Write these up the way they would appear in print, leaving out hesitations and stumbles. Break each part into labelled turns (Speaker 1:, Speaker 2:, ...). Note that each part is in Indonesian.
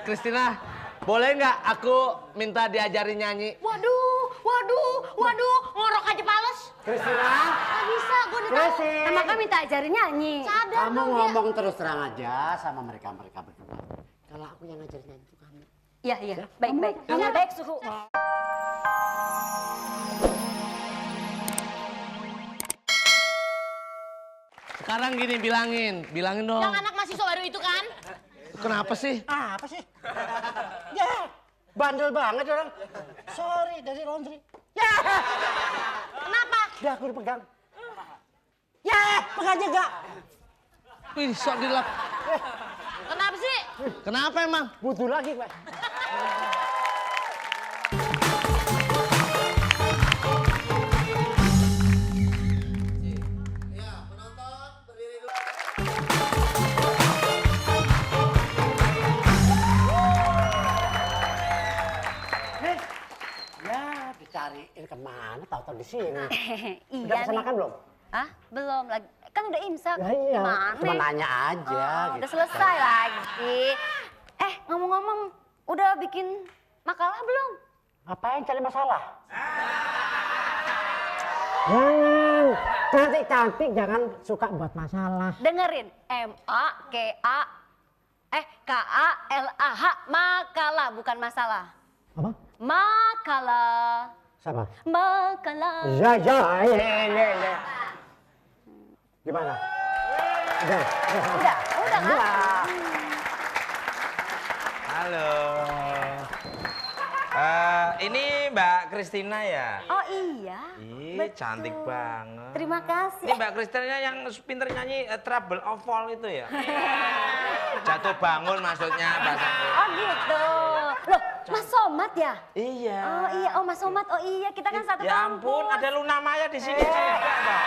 Speaker 1: Kristina, boleh nggak aku minta diajarin nyanyi?
Speaker 2: Waduh, ngorok aja pales.
Speaker 3: Kristina.
Speaker 2: Gak bisa, gue udah tahu. Sama kan minta ajarin nyanyi. Sadar
Speaker 3: kamu
Speaker 2: dong
Speaker 3: ngomong terus terang aja sama mereka berdua. Kalau aku yang ngajarin nyanyi itu kamu.
Speaker 2: Iya, baik. Baik, suhu.
Speaker 1: Sekarang gini, bilangin dong.
Speaker 2: Yang anak mahasiswa baru itu kan?
Speaker 1: Kenapa sih?
Speaker 3: Apa sih? Ya, bandel banget orang. Sorry, dari laundry. Ya.
Speaker 2: Kenapa?
Speaker 3: Dia aku dipegang. Ya, pegang juga.
Speaker 1: Wih, sok dilap.
Speaker 2: Kenapa sih?
Speaker 1: Kenapa emang?
Speaker 3: Butuh lagi, Pak. Cariin kemana? Tahu-tahu di sini.
Speaker 2: Iya.
Speaker 3: Udah pesan makan belum?
Speaker 2: Hah? Belum lagi. Kan udah imsak.
Speaker 3: Ya, iya.
Speaker 2: Gimana?
Speaker 3: Cuma nanya aja. Gitu.
Speaker 2: Udah selesai lagi. Ngomong-ngomong, udah bikin makalah belum?
Speaker 3: Ngapain cari masalah? Jangan. Cantik-cantik jangan suka buat masalah.
Speaker 2: Dengerin. K-A-L-A-H. Makalah, bukan masalah.
Speaker 3: Apa?
Speaker 2: Makalah.
Speaker 3: Sama?
Speaker 2: Makalah.
Speaker 3: Ya. Gimana? Udah
Speaker 2: Udah kan?
Speaker 4: Halo. Ini Mbak Kristina ya?
Speaker 2: Oh iya.
Speaker 4: Ih,
Speaker 2: betul.
Speaker 4: cantik banget.
Speaker 2: Terima kasih.
Speaker 4: Ini Mbak Kristina yang pinter nyanyi Trouble of Fall itu ya? Jatuh bangun maksudnya bahasanya.
Speaker 2: Oh gitu. Loh, Mas Somad ya?
Speaker 4: Iya.
Speaker 2: Oh iya, Mas Somad. Oh iya, kita kan satu
Speaker 4: Ya
Speaker 2: kampus.
Speaker 4: ampun, ada Luna Maya di sini juga, Mbak.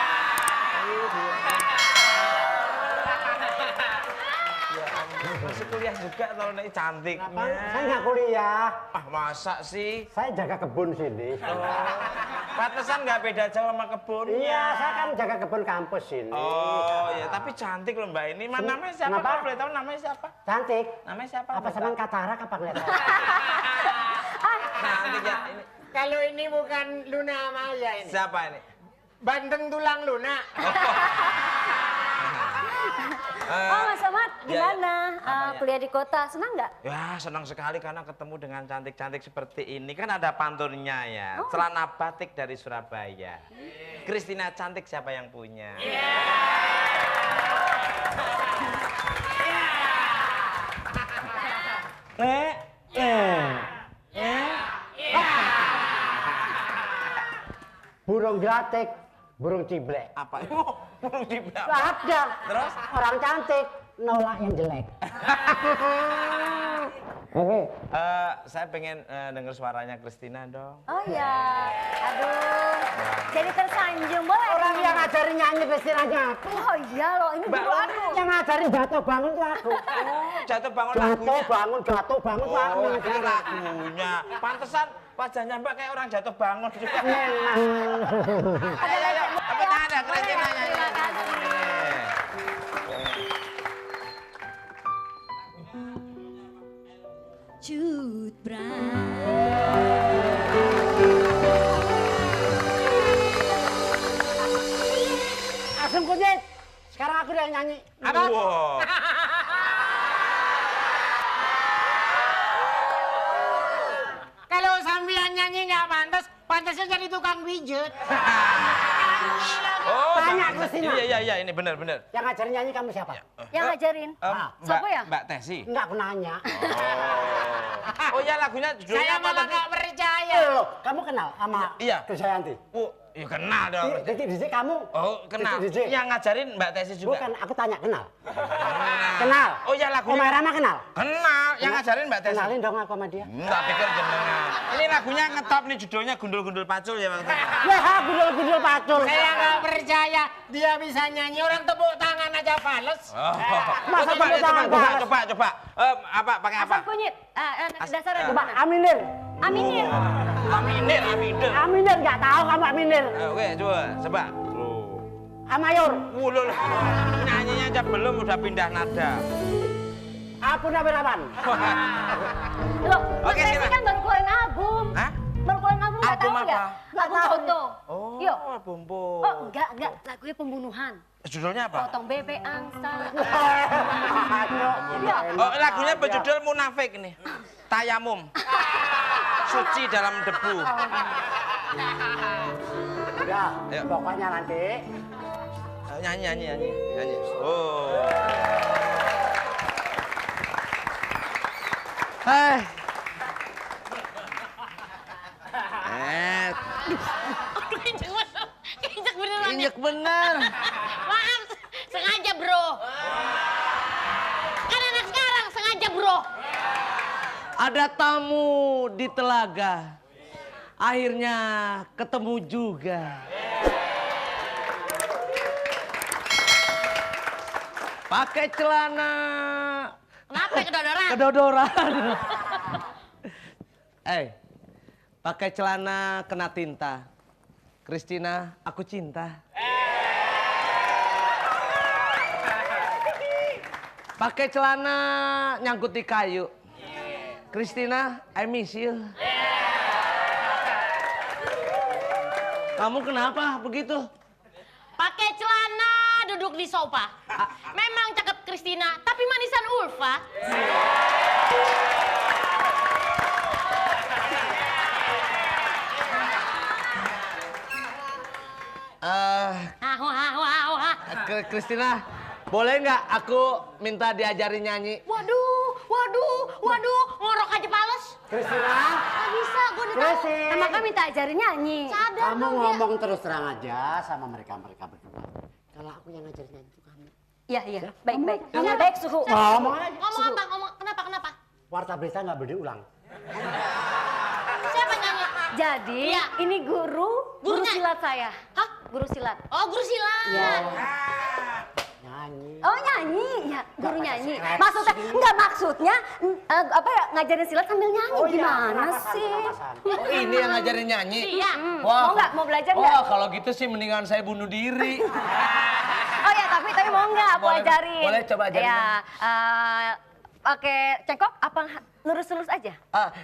Speaker 4: Ya ampun, masih kuliah juga kalau ini cantiknya.
Speaker 3: Saya nggak kuliah.
Speaker 4: Ah, masa sih?
Speaker 3: Saya jaga kebun sini.
Speaker 4: Pantesan nggak beda jauh sama kebunnya.
Speaker 3: Iya, saya kan jaga kebun kampus sini.
Speaker 4: Oh ya, tapi cantik loh Mbak ini. Namanya siapa?
Speaker 3: Kenapa?
Speaker 4: Kalau boleh tahu namanya siapa?
Speaker 3: Cantik.
Speaker 4: Namanya siapa?
Speaker 3: Apa senang katarak apa ngeliat?
Speaker 4: Cantik ya ini.
Speaker 5: Kalau ini bukan Luna Maya ini.
Speaker 4: Siapa ini?
Speaker 5: Bandeng tulang Luna.
Speaker 2: Mas Somad, gimana?
Speaker 4: Apanya?
Speaker 2: Kuliah di kota, senang nggak?
Speaker 4: Ya senang sekali karena ketemu dengan cantik-cantik seperti ini. Kan ada pantunnya ya. Celana batik dari Surabaya. Kristina cantik siapa yang punya?
Speaker 3: Burung gelatik, burung ciblek.
Speaker 4: Apa? Burung di
Speaker 3: Lah ada.
Speaker 4: Terus?
Speaker 3: Orang cantik nolak yang jelek. Oke.
Speaker 4: Saya pengen dengar suaranya Kristina dong.
Speaker 2: Oh ya, aduh. Jadi tersanjung, boleh?
Speaker 3: Orang yang ngajarin nyanyi Kristina aja aku.
Speaker 2: Oh iya loh, ini
Speaker 4: Mbak
Speaker 2: guru
Speaker 4: Luna.
Speaker 2: aku.
Speaker 3: Yang ngajarin jatuh bangun tuh aku.
Speaker 4: Jatuh bangun
Speaker 3: Jatuh
Speaker 4: lagunya.
Speaker 3: bangun tuh aku
Speaker 4: Oh,
Speaker 3: yang
Speaker 4: ini
Speaker 3: ngajarin.
Speaker 4: lagunya. Pantesan wajahnya Mbak kayak orang jatuh bangun juga.
Speaker 3: Memang.
Speaker 2: Ada lagi.
Speaker 4: Apa ada Kristina nyanyi?
Speaker 2: Terima kasih.
Speaker 6: Cut
Speaker 3: Asem kunyit. Sekarang aku yang nyanyi.
Speaker 5: Apa?
Speaker 4: Wow.
Speaker 5: Kalau sambilan nyanyi nggak pantas, pantasnya jadi tukang pijat.
Speaker 4: Oh,
Speaker 3: Tanya
Speaker 4: Mbak-
Speaker 3: Kristina.
Speaker 4: Iya, ini benar.
Speaker 3: Yang ngajarin nyanyi kamu siapa?
Speaker 2: Yang ngajarin. Siapa ya?
Speaker 4: Mbak Tesi.
Speaker 3: Enggak aku nanya.
Speaker 4: Oh ya lagunya judulnya
Speaker 5: Saya
Speaker 4: apa
Speaker 5: malah
Speaker 4: tadi?
Speaker 5: nggak percaya.
Speaker 3: Loh, kamu kenal sama
Speaker 4: Iya.
Speaker 3: Krisdayanti?
Speaker 4: Oh, ya kenal dong.
Speaker 3: Didik kamu?
Speaker 4: Oh, kenal.
Speaker 3: Didik.
Speaker 4: Yang ngajarin Mbak Tesi juga.
Speaker 3: Bukan, aku tanya kenal. Kenal.
Speaker 4: Oh ya lagunya.
Speaker 3: Omah Rama kenal?
Speaker 4: Kenal. Yang ngajarin Mbak Tesi.
Speaker 3: Kenalin dong aku sama dia.
Speaker 4: Enggak pikir jenengan. Ini lagunya ngetop nih judulnya Gundul-Gundul Pacul ya waktu itu.
Speaker 3: Ya, gundul-gundul pacul.
Speaker 5: Saya nggak percaya dia bisa nyanyi, orang tepuk tangan aja fales.
Speaker 4: Oh.
Speaker 3: Masa
Speaker 4: Coba,
Speaker 3: tepuk tangan balas?
Speaker 4: coba. Apa pakai apa?
Speaker 2: Asam kunyit. Dasarnya
Speaker 3: Coba
Speaker 2: gimana?
Speaker 3: Aminir.
Speaker 2: Aminin.
Speaker 4: Aminir.
Speaker 3: Aminir nggak tahu kamu Aminir.
Speaker 4: Oke, coba.
Speaker 3: Amayor.
Speaker 4: Wulul. Nyanyinya aja belum udah pindah nada.
Speaker 3: Apun aberapan.
Speaker 2: Loh, Mas
Speaker 4: Oke,
Speaker 2: Resi
Speaker 4: silakan.
Speaker 2: kan baru keluarin album.
Speaker 4: Hah?
Speaker 2: Baru keluarin album, nggak
Speaker 4: Album
Speaker 2: tahu ya?
Speaker 4: apa?
Speaker 2: Album foto.
Speaker 4: Oh,
Speaker 2: Yuk.
Speaker 4: bumbu.
Speaker 2: Oh, enggak, lagunya pembunuhan.
Speaker 4: Judulnya apa?
Speaker 2: Potong bebek angsa.
Speaker 4: Oh, lagunya berjudul Munafik nih. Tayamum. Suci dalam debu.
Speaker 3: Udah,
Speaker 4: Ayo.
Speaker 3: pokoknya nanti
Speaker 4: Nyanyi. Oh.
Speaker 1: Hai.
Speaker 6: Keinjak beneran.
Speaker 1: Injek bener.
Speaker 6: Maaf, sengaja bro. Kan anak sekarang sengaja bro.
Speaker 1: Ada tamu di telaga. Akhirnya ketemu juga. Pakai celana
Speaker 6: Kenapa kedodoran?
Speaker 1: kedodoran. Pakai celana kena tinta. Christina, aku cinta. Pakai celana nyangkut di kayu. Christina, I miss you. Kamu kenapa begitu?
Speaker 6: Pakai celana duduk di sofa. Memang cakep Christina, tapi manisan Ulfa.
Speaker 1: Christina, boleh nggak aku minta diajarin nyanyi?
Speaker 6: Waduh, ngorok aja pales.
Speaker 3: Christina,
Speaker 2: Nggak bisa, gue udah tahu.
Speaker 3: Resi.
Speaker 2: Nah, makanya minta ajarin nyanyi.
Speaker 6: Sadar
Speaker 3: kamu
Speaker 6: dong dia.
Speaker 3: ngomong terus terang aja sama mereka berdua. Kalau aku yang ngajarin nyanyi itu kamu.
Speaker 2: Iya, baik. Baik, suhu.
Speaker 3: Ngomong aja.
Speaker 6: Ngomong apa? Kenapa?
Speaker 3: Warta berita nggak boleh diulang.
Speaker 6: Siapa nyanyi?
Speaker 2: Jadi,
Speaker 6: Iya.
Speaker 2: ini guru
Speaker 6: Gurunya?
Speaker 2: silat saya.
Speaker 6: Hah?
Speaker 2: Guru silat.
Speaker 6: Oh, guru silat.
Speaker 2: Iya.
Speaker 3: Nyanyi.
Speaker 2: Oh, nyanyi. Ya, guru
Speaker 3: Nggak
Speaker 2: nyanyi.
Speaker 3: pakai
Speaker 2: Maksudnya,
Speaker 3: stretching.
Speaker 2: enggak maksudnya apa ya, ngajarin silat sambil nyanyi.
Speaker 3: Oh, iya,
Speaker 2: Gimana
Speaker 3: pernapasan,
Speaker 2: sih?
Speaker 3: pernapasan.
Speaker 1: Oh, ini yang ngajarin nyanyi?
Speaker 6: Iya.
Speaker 2: Mau nggak? Mau belajar nggak?
Speaker 1: Wah, kalau gitu sih mendingan saya bunuh diri.
Speaker 2: Oh ya, tapi mau nggak aku
Speaker 1: Boleh,
Speaker 2: ajarin?
Speaker 1: boleh, coba ajarin.
Speaker 2: Ya, pakai cengkok apa lurus-lurus aja?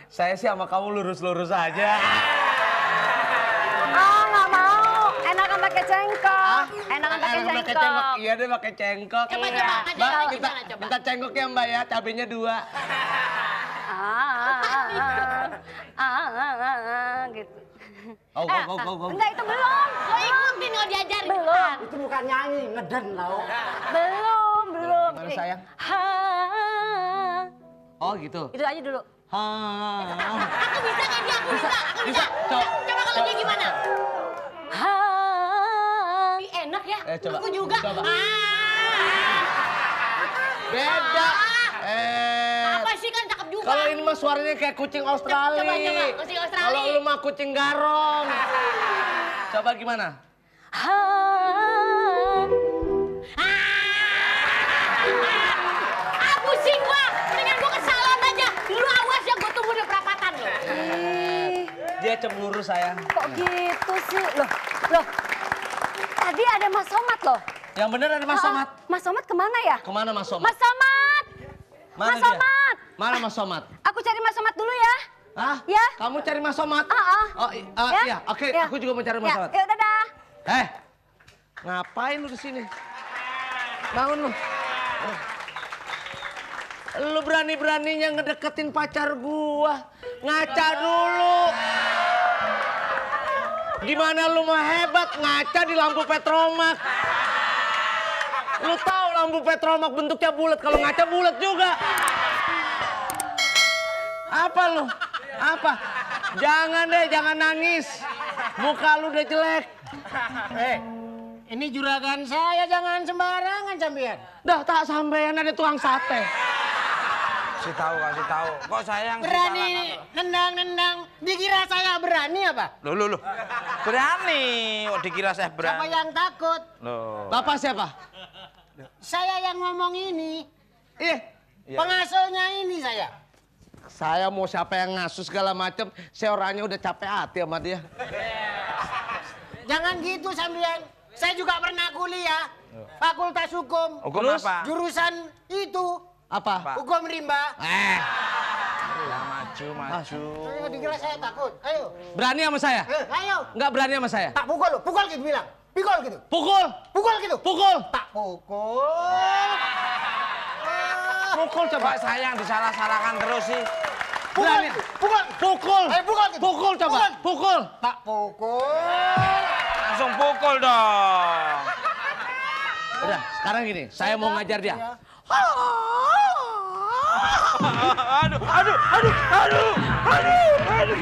Speaker 1: Saya sih sama kamu lurus-lurus aja.
Speaker 2: Oh, nggak mau. Enakan pakai cengkok. Enakan pakai cengkok.
Speaker 1: Iya deh, pakai cengkok.
Speaker 6: Coba,
Speaker 2: Iya.
Speaker 6: coba.
Speaker 1: Mbak,
Speaker 6: Kalau
Speaker 1: kita
Speaker 6: gimana, coba?
Speaker 1: minta cengkok ya Mbak ya, cabenya 2.
Speaker 2: Gitu.
Speaker 1: Oh,
Speaker 2: Enggak, itu belum.
Speaker 6: Lo ikutin, lo diajarin.
Speaker 2: Belum.
Speaker 3: Itu bukan nyanyi, ngeden tau.
Speaker 2: Belum.
Speaker 1: Gimana, sayang? Oh gitu.
Speaker 2: Itu aja dulu.
Speaker 6: Aku bisa kan dia? Aku bisa. Coba kalau dia gimana? Ih, enak ya.
Speaker 1: Coba.
Speaker 6: Aku juga.
Speaker 1: Coba. Beda.
Speaker 6: Apa sih kan cakep juga.
Speaker 1: Kalau ini mah suaranya kayak kucing Australia.
Speaker 6: Coba, kucing Australia.
Speaker 1: Kalau lu mah kucing garong. Coba gimana?
Speaker 6: Pusing gua. Mendingan gua ke salon aja. Lu awas ya, gua tunggu di perapatan lo.
Speaker 1: Dia cemburu sayang.
Speaker 2: Kok gitu sih? Loh. Tadi ada Mas Somad loh.
Speaker 1: Yang bener ada Mas Somad.
Speaker 2: Mas Somad kemana ya?
Speaker 1: Kemana Mas Somad?
Speaker 2: Mas Somad!
Speaker 1: Mana
Speaker 2: Mas
Speaker 1: dia?
Speaker 2: Somad!
Speaker 1: Mana Mas Somad?
Speaker 2: Aku cari Mas Somad dulu ya.
Speaker 1: Hah?
Speaker 2: Ya.
Speaker 1: Kamu cari Mas Somad?
Speaker 2: Ya?
Speaker 1: Iya, oke.
Speaker 2: Ya.
Speaker 1: Aku juga mau cari Mas Somad.
Speaker 2: Ya, dadah.
Speaker 1: Ngapain lu di sini? Bangun lu. Lu berani-beraninya ngedeketin pacar gua. Ngaca dulu. Gimana lu mau hebat ngaca di lampu petromak? Lu tahu lampu petromak bentuknya bulat, kalau ngaca bulat juga. Apa lu? Apa? Jangan deh, jangan nangis. Muka lu udah jelek.
Speaker 5: Ini juragan saya, jangan sembarangan sampean.
Speaker 1: Dah tak sampean ada tukang sate.
Speaker 4: Kasih tahu. Kok sayang sih
Speaker 5: Berani
Speaker 4: salah
Speaker 5: nendang. Dikira saya berani apa?
Speaker 4: Loh. Berani. Kok dikira saya
Speaker 5: Siapa
Speaker 4: berani?
Speaker 5: yang takut?
Speaker 4: Loh.
Speaker 1: Bapak siapa?
Speaker 5: Saya yang ngomong ini.
Speaker 1: Iya.
Speaker 5: Pengasuhnya ini saya.
Speaker 1: Saya mau siapa yang ngasuh segala macam, saya orangnya udah capek hati sama dia.
Speaker 5: Jangan gitu sampean. Saya juga pernah kuliah. Fakultas Hukum.
Speaker 4: Hukum
Speaker 1: Terus?
Speaker 4: apa?
Speaker 5: Jurusan itu
Speaker 1: Apa?
Speaker 3: Hukum rimba.
Speaker 4: Ya, maju, maju.
Speaker 3: Saya dikira saya takut. Ayo.
Speaker 1: Berani sama saya?
Speaker 3: Ayo.
Speaker 1: Nggak berani sama saya?
Speaker 3: Tak pukul lo, pukul gitu bilang. Pikul gitu.
Speaker 1: Pukul!
Speaker 3: Pukul gitu.
Speaker 1: Pukul!
Speaker 3: Tak pukul.
Speaker 1: Pukul coba.
Speaker 4: Pak sayang disalah-salahkan terus sih.
Speaker 1: Berani.
Speaker 3: Pukul.
Speaker 1: Pukul!
Speaker 3: Ayo pukul gitu.
Speaker 1: Pukul coba. Pukul!
Speaker 3: Tak pukul.
Speaker 4: Langsung pukul dong.
Speaker 1: Udah, sekarang gini, saya mau ngajar dia.
Speaker 4: Aduh, aduh, aduh, aduh, aduh, aduh.